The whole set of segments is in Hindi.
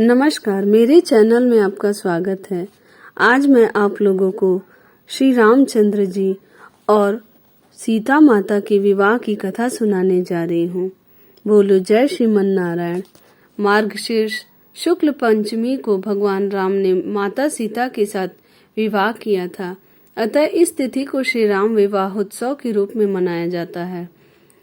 नमस्कार, मेरे चैनल में आपका स्वागत है। आज मैं आप लोगों को श्री रामचंद्र जी और सीता माता के विवाह की कथा सुनाने जा रही हूँ। बोलो जय श्रीमन नारायण। मार्गशीर्ष शुक्ल पंचमी को भगवान राम ने माता सीता के साथ विवाह किया था, अतः इस तिथि को श्री राम विवाहोत्सव के रूप में मनाया जाता है।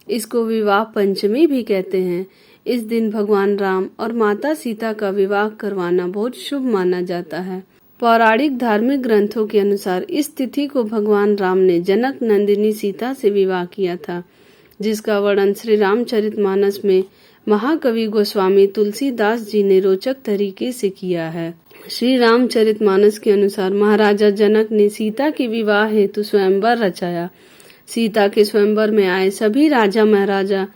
इसको विवाह पंचमी भी कहते हैं। इस दिन भगवान राम और माता सीता का विवाह करवाना बहुत शुभ माना जाता है। पौराणिक धार्मिक ग्रंथों के अनुसार इस तिथि को भगवान राम ने जनक नंदिनी सीता से विवाह किया था, जिसका वर्णन श्री रामचरितमानस में महाकवि गोस्वामी तुलसीदास जी ने रोचक तरीके से किया है। श्री रामचरितमानस के अनुसार महाराजा जनक ने सीता के विवाह हेतु स्वयंवर रचाया। सीता के स्वयंवर में आए सभी राजा महाराजा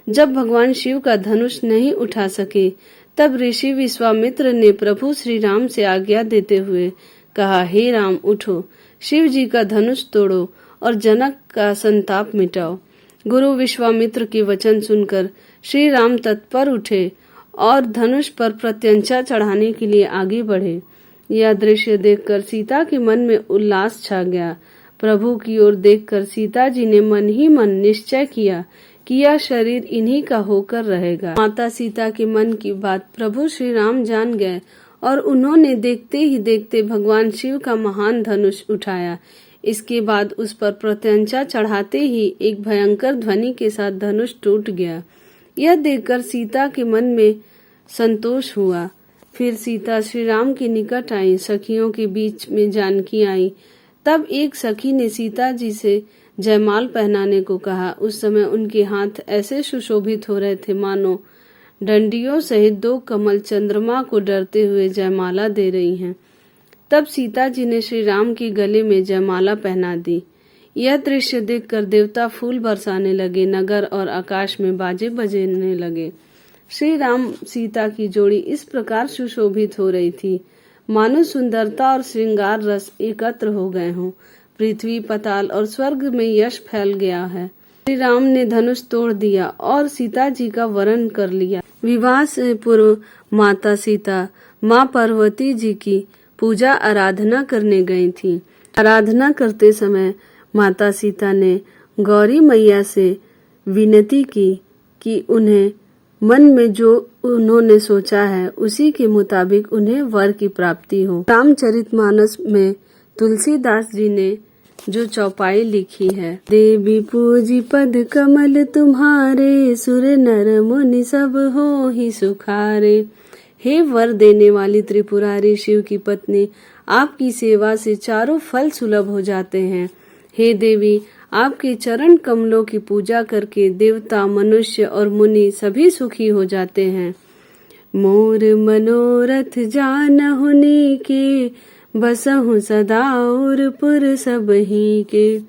जब भगवान शिव का धनुष नहीं उठा सके, तब ऋषि विश्वामित्र ने प्रभु श्री राम से आज्ञा देते हुए कहा, हे राम उठो, शिव जी का धनुष तोड़ो और जनक का संताप मिटाओ। गुरु विश्वामित्र के वचन सुनकर श्री राम तत्पर उठे और धनुष पर प्रत्यंचा चढ़ाने के लिए आगे बढ़े। यह दृश्य देखकर सीता के मन में उल्लास छा गया। प्रभु की ओर देखकर सीता जी ने मन ही मन निश्चय किया कि यह शरीर इन्हीं का होकर रहेगा। माता सीता के मन की बात प्रभु श्री राम जान गए और उन्होंने देखते ही देखते भगवान शिव का महान धनुष उठाया। इसके बाद उस पर प्रत्यंचा चढ़ाते ही एक भयंकर ध्वनि के साथ धनुष टूट गया। यह देखकर सीता के मन में संतोष हुआ। फिर सीता श्री राम के निकट आई। सखियों के बीच में जानकी आई। तब एक सखी ने सीता जी से जयमाल पहनाने को कहा। उस समय उनके हाथ ऐसे सुशोभित हो रहे थे मानो डंडियों सहित 2 कमल चंद्रमा को डरते हुए जयमाला दे रही हैं। तब सीता जी ने श्री राम के गले में जयमाला पहना दी। यह दृश्य देखकर देवता फूल बरसाने लगे, नगर और आकाश में बाजे बजने लगे। श्री राम सीता की जोड़ी इस प्रकार सुशोभित हो रही थी मानो सुंदरता और श्रृंगार रस एकत्र हो गए हों। पृथ्वी, पताल और स्वर्ग में यश फैल गया है। श्री राम ने धनुष तोड़ दिया और सीता जी का वरण कर लिया। विवाह से पूर्व माता सीता माँ पार्वती जी की पूजा आराधना करने गई थी। आराधना करते समय माता सीता ने गौरी मैया से विनती की कि उन्हें मन में जो उन्होंने सोचा है उसी के मुताबिक उन्हें वर की प्राप्ति हो। रामचरितमानस में तुलसीदास जी ने जो चौपाई लिखी है, देवी पूजी पद कमल तुम्हारे, सुर नर मुनि सब हो ही सुखारे। हे वर देने वाली त्रिपुरारी शिव की पत्नी, आपकी सेवा से चारों फल सुलभ हो जाते हैं। हे देवी, आपके चरण कमलों की पूजा करके देवता, मनुष्य और मुनि सभी सुखी हो जाते हैं। मोर मनोरथ जानहुनी के, बसहु सदा और पुर सब ही के।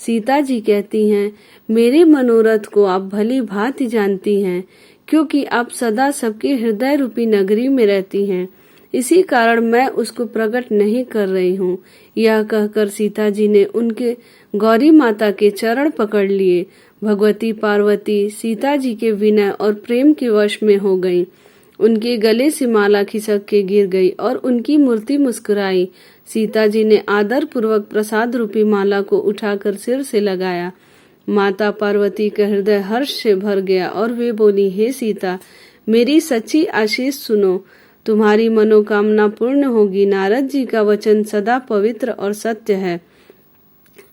सीता जी कहती हैं, मेरे मनोरथ को आप भली भांति जानती हैं, क्योंकि आप सदा सबके हृदय रूपी नगरी में रहती हैं। इसी कारण मैं उसको प्रकट नहीं कर रही हूँ। यह कहकर सीता जी ने उनके गौरी माता के चरण पकड़ लिए। भगवती पार्वती सीता जी के विनय और प्रेम के वश में हो गईं। उनके गले से माला खिसक के गिर गई और उनकी मूर्ति मुस्कुराई। सीता जी ने आदर पूर्वक प्रसाद रूपी माला को उठाकर सिर से लगाया। माता पार्वती का हृदय हर्ष से भर गया और वे बोली, हे सीता, मेरी सच्ची आशीष सुनो, तुम्हारी मनोकामना पूर्ण होगी। नारद जी का वचन सदा पवित्र और सत्य है।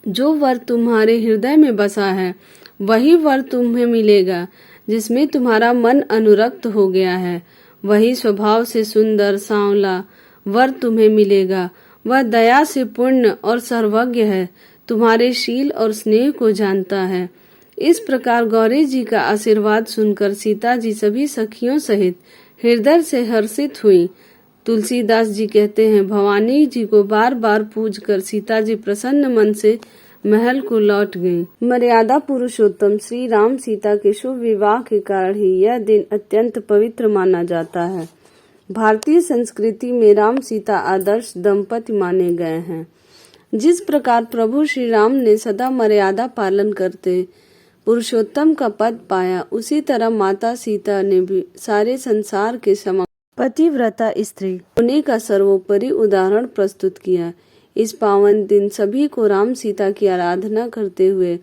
जो वर तुम्हारे हृदय में बसा है वही वर तुम्हें मिलेगा। जिसमें तुम्हारा मन अनुरक्त हो गया है वही स्वभाव से सुंदर सांवला वर तुम्हें मिलेगा। वह दया से पूर्ण और सर्वज्ञ है, तुम्हारे शील और स्नेह को जानता है। इस प्रकार गौरी जी का आशीर्वाद सुनकर सीता जी सभी सखियों सहित हृदय से हर्षित हुई। तुलसीदास जी कहते हैं, भवानी जी को बार बार पूज कर सीता जी प्रसन्न मन से महल को लौट गई। मर्यादा पुरुषोत्तम श्री राम सीता के शुभ विवाह के कारण ही यह दिन अत्यंत पवित्र माना जाता है। भारतीय संस्कृति में राम सीता आदर्श दंपति माने गए हैं। जिस प्रकार प्रभु श्री राम ने सदा मर्यादा पालन करते पुरुषोत्तम का पद पाया, उसी तरह माता सीता ने भी सारे संसार के समक्ष पतिव्रता स्त्री होने का सर्वोपरि उदाहरण प्रस्तुत किया। इस पावन दिन सभी को राम सीता की आराधना करते हुए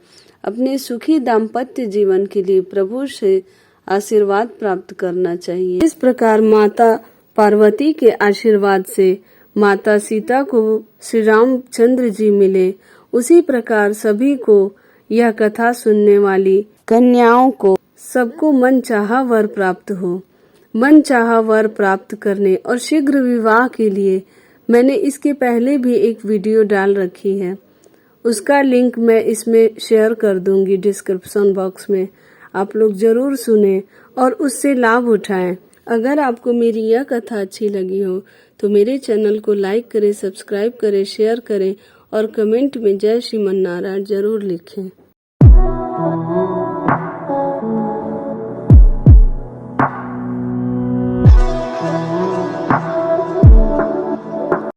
अपने सुखी दाम्पत्य जीवन के लिए प्रभु से आशीर्वाद प्राप्त करना चाहिए। इस प्रकार माता पार्वती के आशीर्वाद से माता सीता को श्री रामचंद्र जी मिले, उसी प्रकार सभी को यह कथा सुनने वाली कन्याओं को सबको मन चाहा वर प्राप्त हो। मन चाहा वर प्राप्त करने और शीघ्र विवाह के लिए मैंने इसके पहले भी एक वीडियो डाल रखी है, उसका लिंक मैं इसमें शेयर कर दूंगी डिस्क्रिप्शन बॉक्स में। आप लोग जरूर सुने और उससे लाभ उठाएं। अगर आपको मेरी यह कथा अच्छी लगी हो तो मेरे चैनल को लाइक करें, सब्सक्राइब करें, शेयर करें और कमेंट में जय श्रीमन नारायण जरूर लिखें।